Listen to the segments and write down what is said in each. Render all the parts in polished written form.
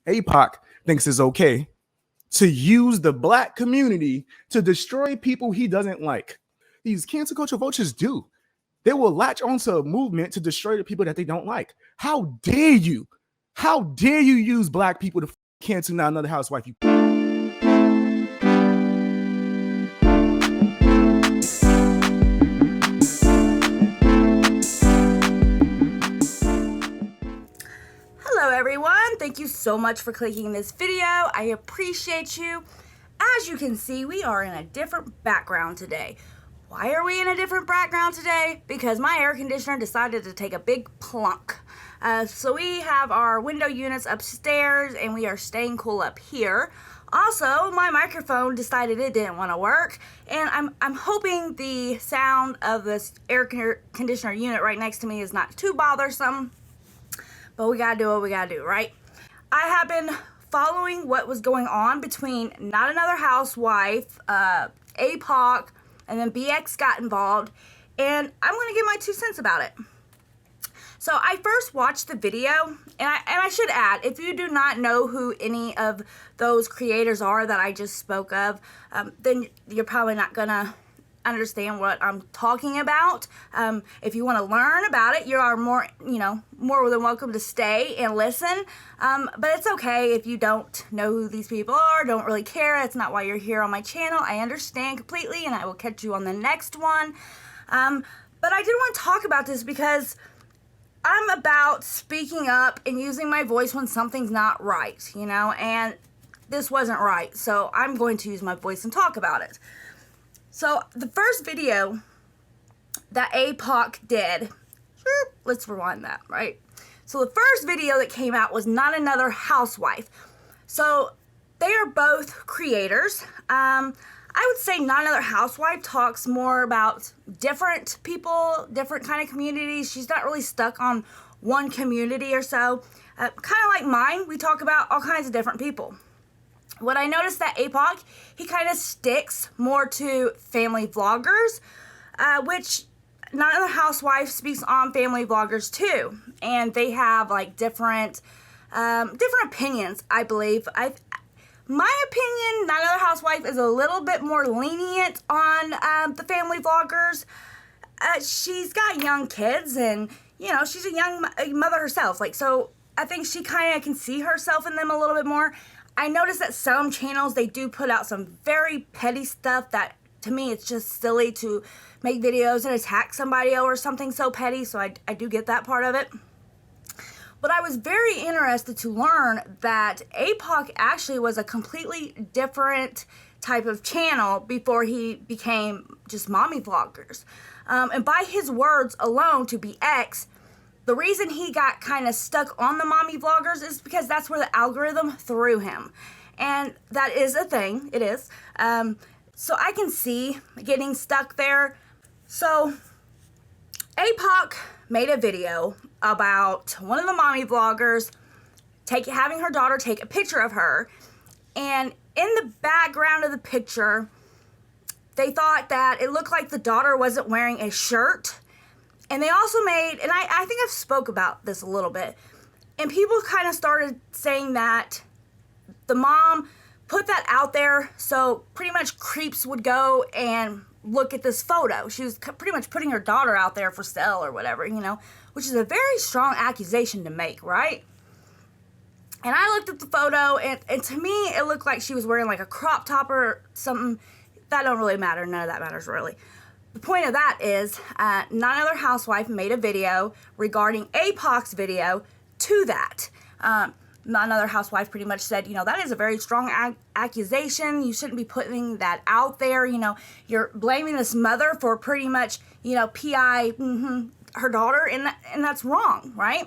APOC thinks it's okay to use the black community to destroy people he doesn't like. These cancel culture vultures do. They will latch onto a movement to destroy the people that they don't like. How dare you? How dare you use black people to cancel Not Another Housewife? You. Hello everyone, thank you so much for clicking this video. I appreciate you. As you can see, we are in a different background today. Why are we in a different background today? Because my air conditioner decided to take a big plunk. So we have our window units upstairs and we are staying cool up here. Also, my microphone decided it didn't want to work, and I'm hoping the sound of this air conditioner unit right next to me is not too bothersome. But we gotta do what we gotta do, right? I have been following what was going on between Not Another Housewife, APOC, and then BX got involved, and I'm gonna give my 2 cents about it. So I first watched the video, and I should add, if you do not know who any of those creators are that I just spoke of, then you're probably not gonna understand what I'm talking about. If you want to learn about it, you are more than welcome to stay and listen. But it's okay if you don't know who these people are, don't really care. That's not why you're here on my channel. I understand completely, and I will catch you on the next one. But I did want to talk about this because I'm about speaking up and using my voice when something's not right, and this wasn't right. So I'm going to use my voice and talk about it. So the first video that APOC did, let's rewind that, right? So the first video that came out was Not Another Housewife. So they are both creators. I would say Not Another Housewife talks more about different people, different kind of communities. She's not really stuck on one community or so. Kind of like mine, we talk about all kinds of different people. What I noticed that APOC, he kind of sticks more to family vloggers, which Not Another Housewife speaks on family vloggers too, and they have like different opinions. I believe. My opinion, Not Another Housewife is a little bit more lenient on the family vloggers. She's got young kids, and she's a young mother herself. So I think she kind of can see herself in them a little bit more. I noticed that some channels, they do put out some very petty stuff that, to me, it's just silly to make videos and attack somebody over something so petty, so I do get that part of it. But I was very interested to learn that APOC actually was a completely different type of channel before he became just mommy vloggers. And by his words alone to BX, the reason he got kind of stuck on the mommy vloggers is because that's where the algorithm threw him. And that is a thing, it is. So I can see getting stuck there. So APOC made a video about one of the mommy vloggers having her daughter take a picture of her. And in the background of the picture, they thought that it looked like the daughter wasn't wearing a shirt. And they also made, and I think I've spoke about this a little bit, and people kind of started saying that the mom put that out there so pretty much creeps would go and look at this photo. She was pretty much putting her daughter out there for sale or whatever, which is a very strong accusation to make, right? And I looked at the photo, and to me, it looked like she was wearing like a crop top or something. That don't really matter. None of that matters really. The point of that is, Not Another Housewife made a video regarding APOC's video to that. Not Another Housewife pretty much said, that is a very strong accusation. You shouldn't be putting that out there. You're blaming this mother for pretty much, PI her daughter, and that's wrong, right?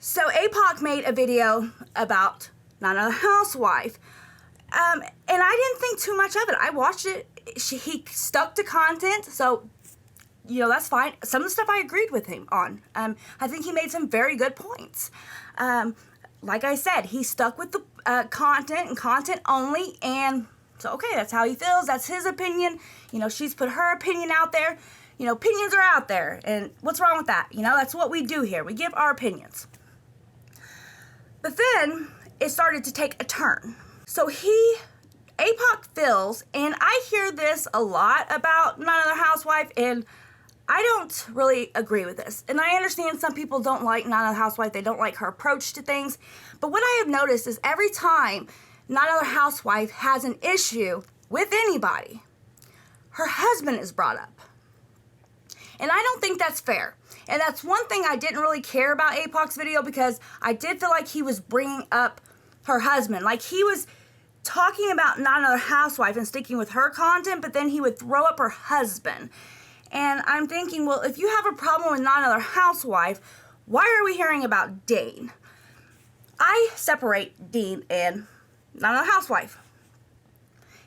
So APOC made a video about Not Another Housewife. And I didn't think too much of it. I watched it. He stuck to content, so, that's fine. Some of the stuff I agreed with him on. I think he made some very good points. Like I said, he stuck with the content and content only, and so, okay, that's how he feels. That's his opinion. She's put her opinion out there. Opinions are out there, and what's wrong with that? That's what we do here. We give our opinions. But then it started to take a turn. So APOC feels, and I hear this a lot about Not Another Housewife, and I don't really agree with this. And I understand some people don't like Not Another Housewife, they don't like her approach to things. But what I have noticed is every time Not Another Housewife has an issue with anybody, her husband is brought up. And I don't think that's fair. And that's one thing I didn't really care about APOC's video, because I did feel like he was bringing up her husband. Like, he was talking about Not Another Housewife and sticking with her content, but then he would throw up her husband. And I'm thinking, well, if you have a problem with Not Another Housewife, why are we hearing about Dean? I separate Dean and Not Another Housewife.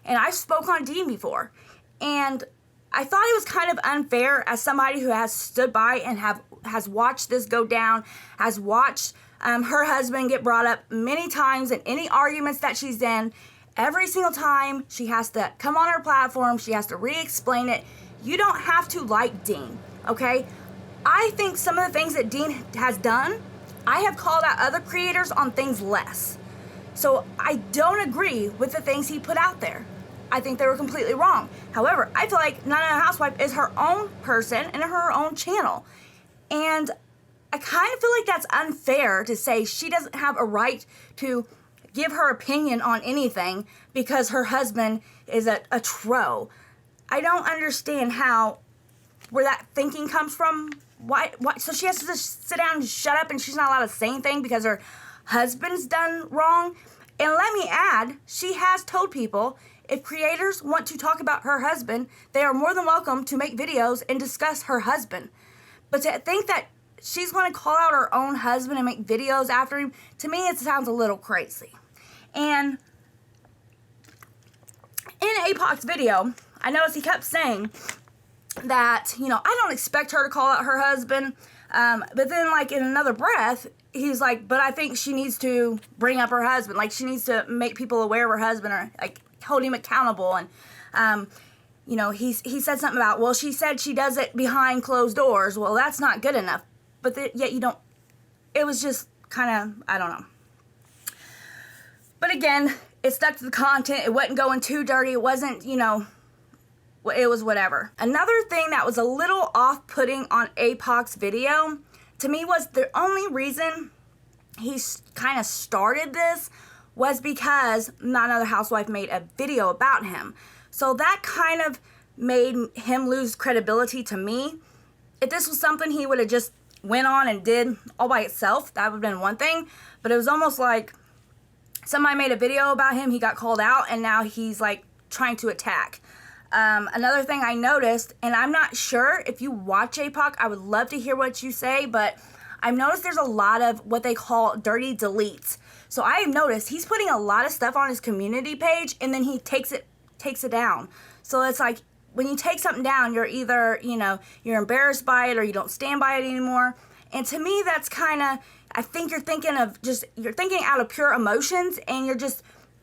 And I spoke on Dean before. And I thought it was kind of unfair, as somebody who has stood by and has watched this go down, has watched her husband get brought up many times in any arguments that she's in. Every single time she has to come on her platform, she has to re-explain it. You don't have to like Dean, okay? I think some of the things that Dean has done, I have called out other creators on things less. So I don't agree with the things he put out there. I think they were completely wrong. However, I feel like Not Another Housewife is her own person and her own channel. And I kind of feel like that's unfair to say she doesn't have a right to give her opinion on anything because her husband is a tro. I don't understand where that thinking comes from. Why? So she has to just sit down and shut up, and she's not allowed to say anything because her husband's done wrong? And let me add, she has told people, if creators want to talk about her husband, they are more than welcome to make videos and discuss her husband. But to think that she's going to call out her own husband and make videos after him, to me it sounds a little crazy. And in APOC's video, I noticed he kept saying that, I don't expect her to call out her husband. But then, like, in another breath, he's like, but I think she needs to bring up her husband. Like, she needs to make people aware of her husband, or, like, hold him accountable. And, he said something about, well, she said she does it behind closed doors. Well, that's not good enough. But yet you don't, it was just kind of, I don't know. But again, it stuck to the content. It wasn't going too dirty. It wasn't, it was whatever. Another thing that was a little off-putting on APOC's video, to me, was the only reason he kind of started this was because Not Another Housewife made a video about him. So that kind of made him lose credibility to me. If this was something he would have just went on and did all by itself, that would have been one thing. But it was almost like somebody made a video about him, he got called out, and now he's like trying to attack. Another thing I noticed, and I'm not sure if you watch APOC, I would love to hear what you say, but I've noticed there's a lot of what they call dirty deletes. So I have noticed he's putting a lot of stuff on his community page, and then he takes it down. So it's like, when you take something down, you're either, you're embarrassed by it or you don't stand by it anymore. And to me, that's kind of, I think you're thinking out of pure emotions, and you're just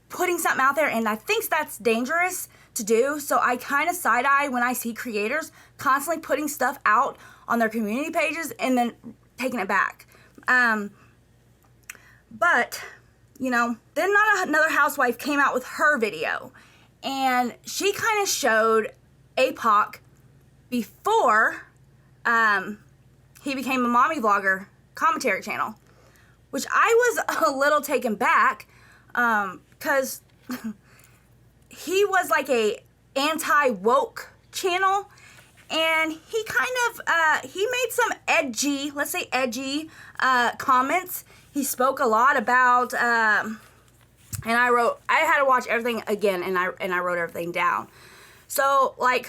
putting something out there, and I think that's dangerous to do. So I kind of side-eye when I see creators constantly putting stuff out on their community pages and then taking it back. But, then Not Another Housewife came out with her video, and she kind of showed APOC before he became a mommy vlogger commentary channel, which I was a little taken back because he was like a anti-woke channel, and he kind of he made some edgy, let's say edgy comments. He spoke a lot about and I had to watch everything again, and I wrote everything down. So, like,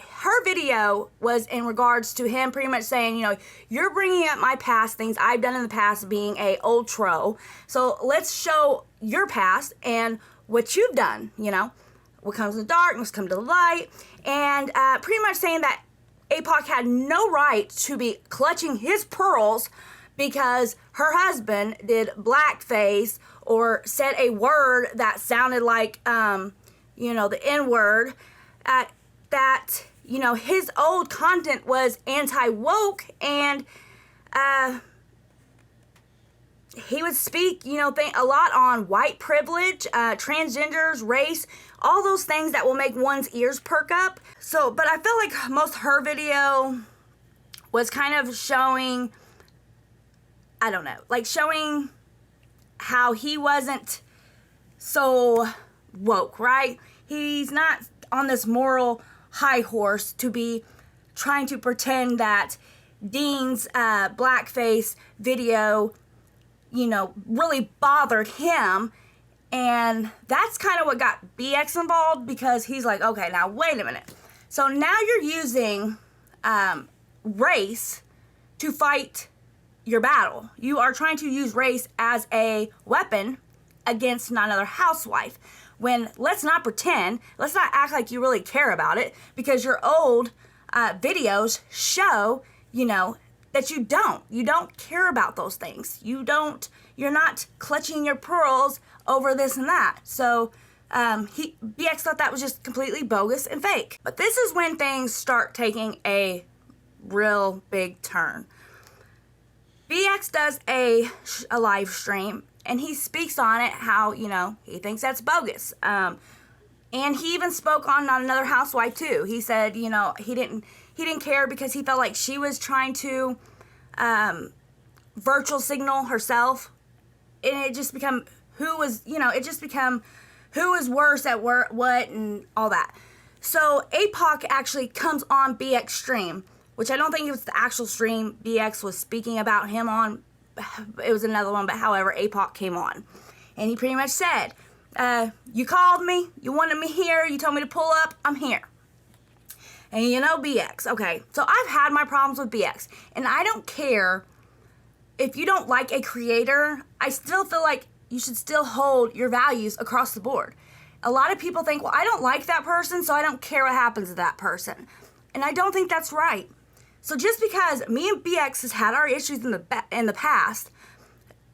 her video was in regards to him pretty much saying, you're bringing up my past, things I've done in the past, being a old tro. So let's show your past and what you've done, what comes in the dark, what's come to the light. And pretty much saying that APOC had no right to be clutching his pearls because her husband did blackface or said a word that sounded like, the N-word, that, his old content was anti-woke, and he would speak, a lot on white privilege, transgenders, race, all those things that will make one's ears perk up. So, but I feel like most of her video was kind of showing, I don't know, like showing how he wasn't so woke, right? He's not on this moral high horse to be trying to pretend that Dean's blackface video, really bothered him. And that's kind of what got BX involved, because he's like, okay, now wait a minute. So now you're using race to fight your battle. You are trying to use race as a weapon against Not Another Housewife. When let's not pretend, let's not act like you really care about it, because your old videos show, that you don't care about those things. You're not clutching your pearls over this and that. So BX thought that was just completely bogus and fake. But this is when things start taking a real big turn. BX does a live stream, and he speaks on it how, he thinks that's bogus. And he even spoke on Not Another Housewife too. He said, he didn't care because he felt like she was trying to virtual signal herself, and it just become who was worse at what and all that. So Apoc actually comes on BX stream, which I don't think it was the actual stream BX was speaking about him on. It was another one, but however, Apoc came on, and he pretty much said, you called me, you wanted me here, you told me to pull up, I'm here. And BX, okay, so I've had my problems with BX, and I don't care if you don't like a creator. I still feel like you should still hold your values across the board. A lot of people think, well, I don't like that person, so I don't care what happens to that person. And I don't think that's right. So just because me and BX has had our issues in the past,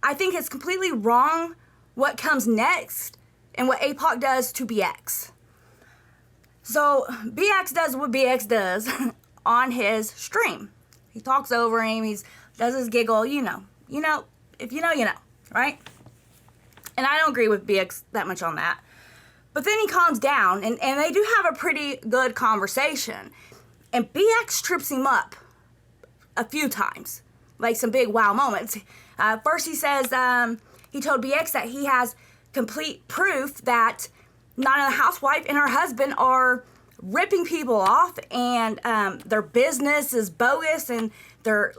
I think it's completely wrong what comes next and what Apoc does to BX. So BX does what BX does on his stream. He talks over him, does his giggle, if you know, right? And I don't agree with BX that much on that. But then he calms down, and they do have a pretty good conversation. And BX trips him up a few times, like some big wow moments. First he says, he told BX that he has complete proof that Not Another Housewife and her husband are ripping people off, and their business is bogus, and they're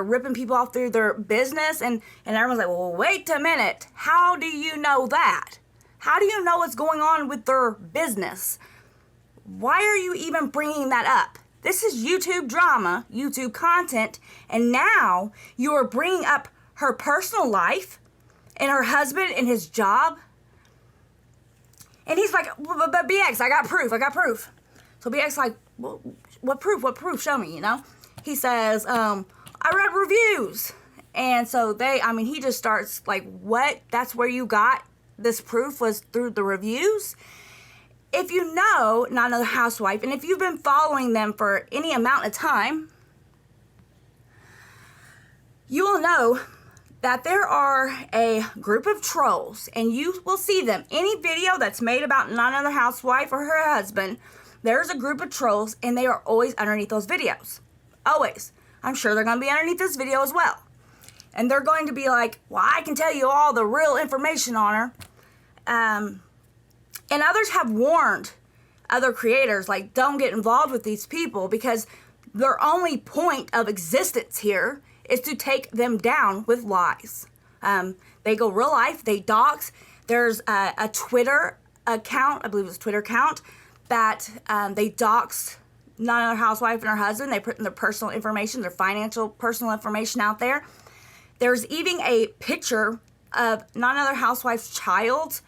ripping people off through their business, and everyone's like, well, wait a minute, how do you know that? How do you know what's going on with their business? Why are you even bringing that up? This is YouTube drama, YouTube content, and now you are bringing up her personal life and her husband and his job. And he's like, but BX, I got proof. So BX like, well, what proof? Show me, He says, I read reviews. And so he just starts like, what? That's where you got this proof, was through the reviews? If you know Not Another Housewife, and if you've been following them for any amount of time, you will know that there are a group of trolls, and you will see them. Any video that's made about Not Another Housewife or her husband, there's a group of trolls, and they are always underneath those videos. Always. I'm sure they're going to be underneath this video as well. And they're going to be like, well, I can tell you all the real information on her. And others have warned other creators, like, don't get involved with these people, because their only point of existence here is to take them down with lies. They go real life, they dox. There's a Twitter account, I believe it was a Twitter account, that they dox Not Another Housewife and her husband. They put in their personal information, their financial personal information out there. There's even a picture of Not Another Housewife's child,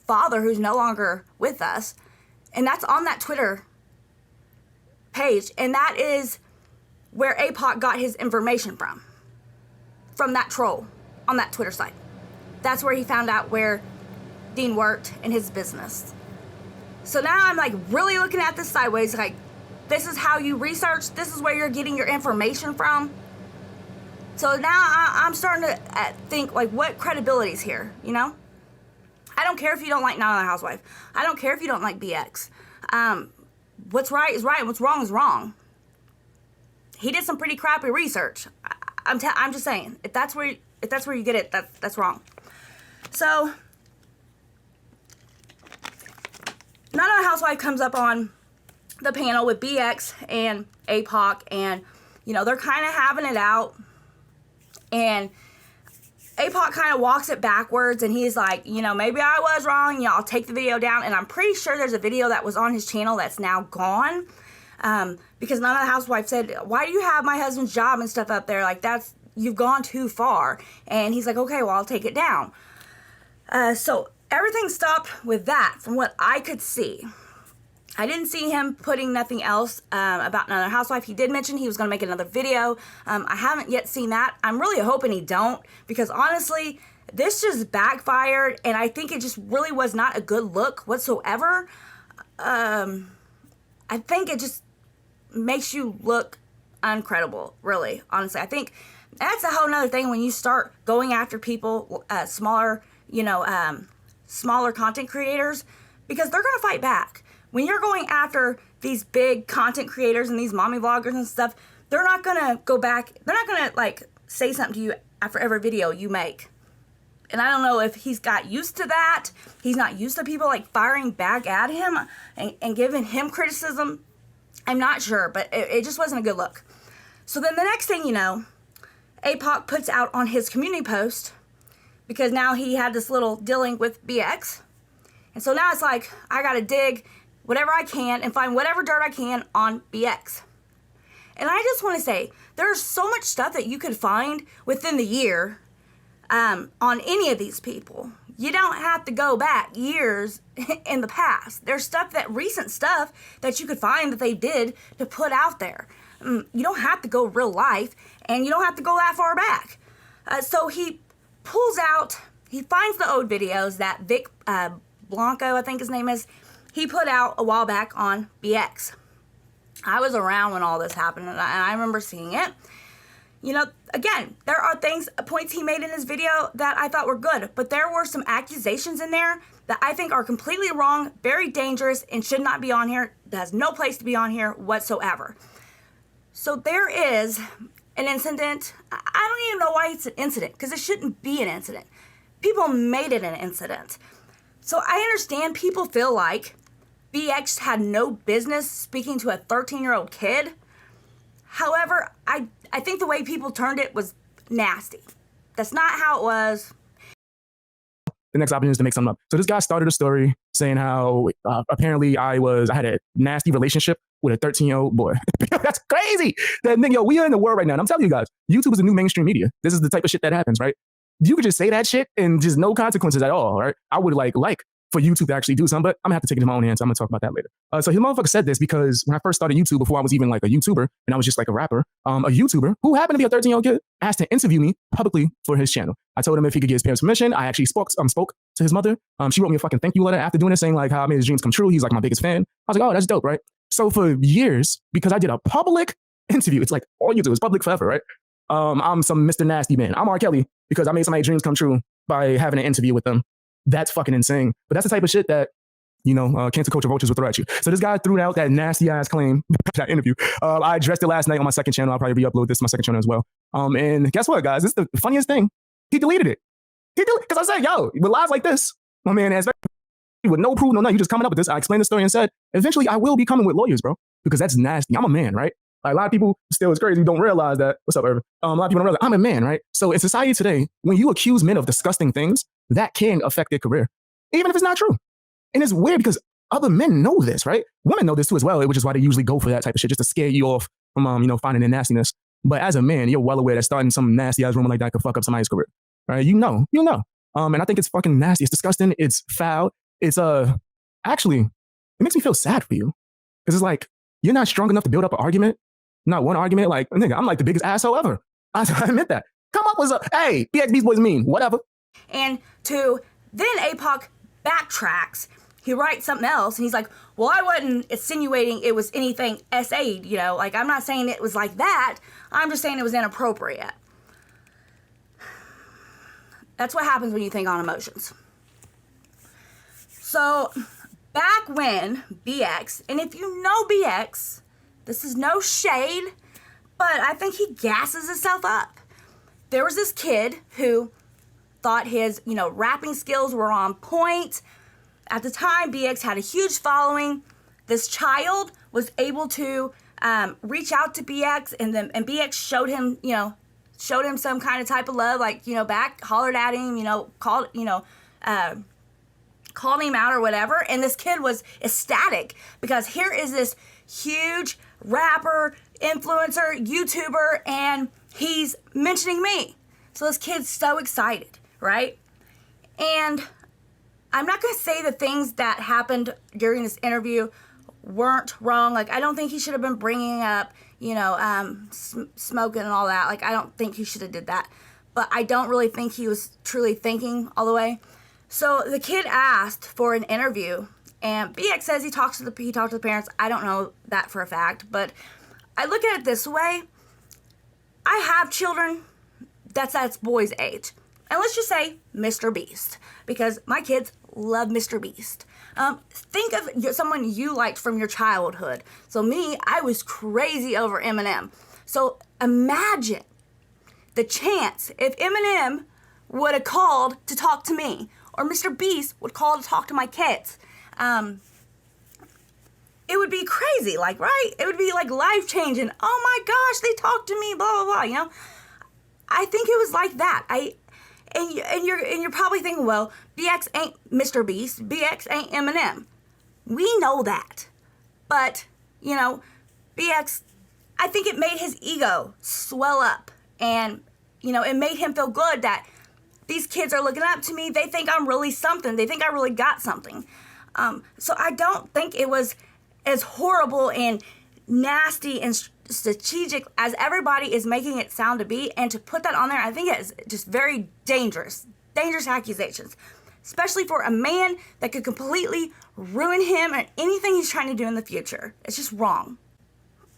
father, who's no longer with us, and that's on that Twitter page, and that is where Apoc got his information from that troll on that Twitter site. That's where he found out where Dean worked in his business. So now I'm like really looking at this sideways, like, this is how you research, this is where you're getting your information from. So now I'm starting to think, like, what credibility is here, you know? I don't care if you don't like Not Another Housewife. I don't care if you don't like BX. What's right is right and what's wrong is wrong. He did some pretty crappy research. I'm just saying, if that's where you get it, that's wrong. So, Not Another Housewife comes up on the panel with BX and Apoc, and, you know, they're kind of having it out. And Apoc kind of walks it backwards, and he's like, you know, maybe I was wrong. I'll take the video down. And I'm pretty sure there's a video that was on his channel that's now gone. Because Not Another Housewife said, why do you have my husband's job and stuff up there? Like, you've gone too far. And he's like, okay, well, I'll take it down. So everything stopped with that from what I could see. I didn't see him putting nothing else about Another Housewife. He did mention he was going to make another video. I haven't yet seen that. I'm really hoping he don't, because honestly, this just backfired, and I think it just really was not a good look whatsoever. I think it just makes you look uncredible, really, honestly. I think that's a whole nother thing when you start going after people, smaller content creators, because they're going to fight back. When you're going after these big content creators and these mommy vloggers and stuff, they're not going to go back. They're not going to, like, say something to you after every video you make. And I don't know if he's got used to that. He's not used to people, like, firing back at him and giving him criticism. I'm not sure, but it just wasn't a good look. So then the next thing you know, Apoc puts out on his community post, because now he had this little dealing with BX. And so now it's like, I got to dig whatever I can and find whatever dirt I can on BX. And I just want to say, there's so much stuff that you could find within the year on any of these people. You don't have to go back years in the past. There's recent stuff that you could find that they did to put out there. You don't have to go real life, and you don't have to go that far back. So he finds the old videos that Vic Blanco, I think his name is, he put out a while back on BX. I was around when all this happened, and I remember seeing it. You know, again, there are points he made in his video that I thought were good, but there were some accusations in there that I think are completely wrong, very dangerous, and should not be on here. That has no place to be on here whatsoever. So there is an incident. I don't even know why it's an incident, because it shouldn't be an incident. People made it an incident. So I understand people feel like BX had no business speaking to a 13-year-old kid. However, I think the way people turned it was nasty. That's not how it was. The next option is to make something up. So this guy started a story saying how apparently I had a nasty relationship with a 13-year-old boy. That's crazy. That nigga, yo, we are in the world right now. And I'm telling you guys, YouTube is the new mainstream media. This is the type of shit that happens, right? You could just say that shit and just no consequences at all, right? I would like for YouTube to actually do something, but I'm gonna have to take it in my own hands. I'm gonna talk about that later. So his motherfucker said this because when I first started YouTube, before I was even like a YouTuber and I was just like a rapper, a YouTuber who happened to be a 13-year-old kid asked to interview me publicly for his channel. I told him if he could get his parents' permission. I actually spoke to his mother. She wrote me a fucking thank you letter after doing this, saying like how I made his dreams come true. He's like my biggest fan. I was like, oh, that's dope, right? So for years, because I did a public interview, it's like all YouTube is public forever, right? I'm some Mr. Nasty man. I'm R. Kelly because I made somebody's dreams come true by having an interview with them. That's fucking insane. But that's the type of shit that, you know, cancel culture vultures will throw at you. So this guy threw out that nasty ass claim, that interview. I addressed it last night on my second channel. I'll probably re-upload this to my second channel as well. And guess what, guys? This is the funniest thing. He deleted it. Because I said, yo, with lies like this, my man has with no proof, no nothing. You just coming up with this. I explained the story and said, eventually I will be coming with lawyers, bro. Because that's nasty. I'm a man, right? Like, a lot of people still, it's crazy, don't realize that. What's up, Irvin? A lot of people don't realize I'm a man, right? So in society today, when you accuse men of disgusting things, that can affect their career, even if it's not true. And it's weird because other men know this, right? Women know this too as well, which is why they usually go for that type of shit, just to scare you off from, finding their nastiness. But as a man, you're well aware that starting some nasty ass rumor like that could fuck up somebody's career, right? You know. And I think it's fucking nasty. It's disgusting. It's foul. It's actually, it makes me feel sad for you because it's like you're not strong enough to build up an argument. Not one argument. Like, nigga, I'm like the biggest asshole ever. I admit that. Come up with hey, BXbeastboy is mean. Whatever. And then Apoc backtracks. He writes something else, and he's like, well, I wasn't insinuating it was anything SA'd, like, I'm not saying it was like that. I'm just saying it was inappropriate. That's what happens when you think on emotions. So, back when BX, and if you know BX, this is no shade, but I think he gasses himself up. There was this kid who thought his, rapping skills were on point. At the time, BX had a huge following. This child was able to reach out to BX, and BX showed him some kind of type of love, like, back, hollered at him, called him out or whatever. And this kid was ecstatic because here is this huge rapper, influencer, YouTuber, and he's mentioning me. So this kid's so excited, right? And I'm not going to say the things that happened during this interview weren't wrong. Like, I don't think he should have been bringing up, smoking and all that. Like, I don't think he should have did that. But I don't really think he was truly thinking all the way. So the kid asked for an interview, and BX says he talked to the parents. I don't know that for a fact, but I look at it this way. I have children that's boys' age. And let's just say Mr. Beast, because my kids love Mr. Beast. Think of someone you liked from your childhood. So me, I was crazy over Eminem. So imagine the chance if Eminem would have called to talk to me, or Mr. Beast would call to talk to my kids. It would be crazy, like, right? It would be like life-changing. Oh my gosh, they talked to me, blah, blah, blah, I think it was like that. And you're probably thinking, well, BX ain't Mr. Beast. BX ain't Eminem. We know that. But, BX, I think it made his ego swell up. And, it made him feel good that these kids are looking up to me. They think I'm really something. They think I really got something. So I don't think it was as horrible and nasty and strategic as everybody is making it sound to be. And to put that on there, I think it is just very dangerous accusations, especially for a man that could completely ruin him and anything he's trying to do in the future. It's just wrong.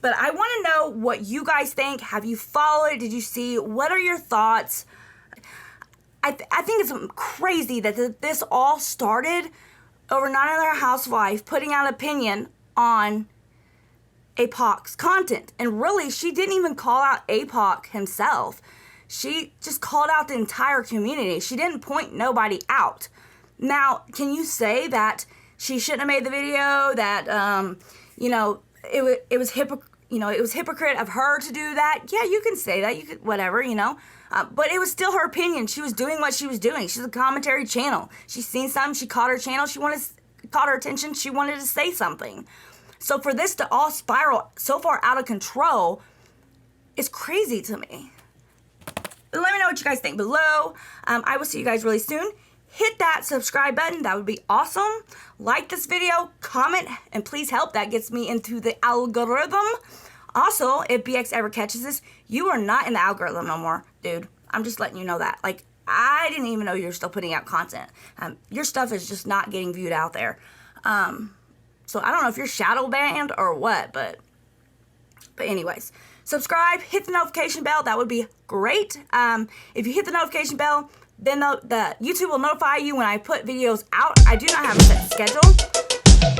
But I want to know what you guys think. Have you followed? Did you see? What are your thoughts? I think it's crazy that this all started over Not Another Housewife putting out opinion on Apoc's content. And really, she didn't even call out Apoc himself. She just called out the entire community. She didn't point nobody out. Now, can you say that she shouldn't have made the video, that, it was hypocrite of her to do that? Yeah, you can say that. You could, whatever, but it was still her opinion. She was doing what she was doing. She's a commentary channel. She's seen something. She caught her channel. Caught her attention. She wanted to say something. So for this to all spiral so far out of control is crazy to me. But let me know what you guys think below. I will see you guys really soon. Hit that subscribe button. That would be awesome. Like this video, comment, and please help. That gets me into the algorithm. Also, if BX ever catches this, you are not in the algorithm no more, dude. I'm just letting you know that. Like, I didn't even know you were still putting out content. Your stuff is just not getting viewed out there. So I don't know if you're shadow banned or what, but anyways, subscribe, hit the notification bell. That would be great. If you hit the notification bell, then the YouTube will notify you when I put videos out. I do not have a set schedule.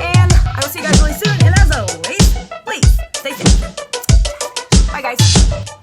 And I will see you guys really soon. And as always, please stay safe. Bye, guys.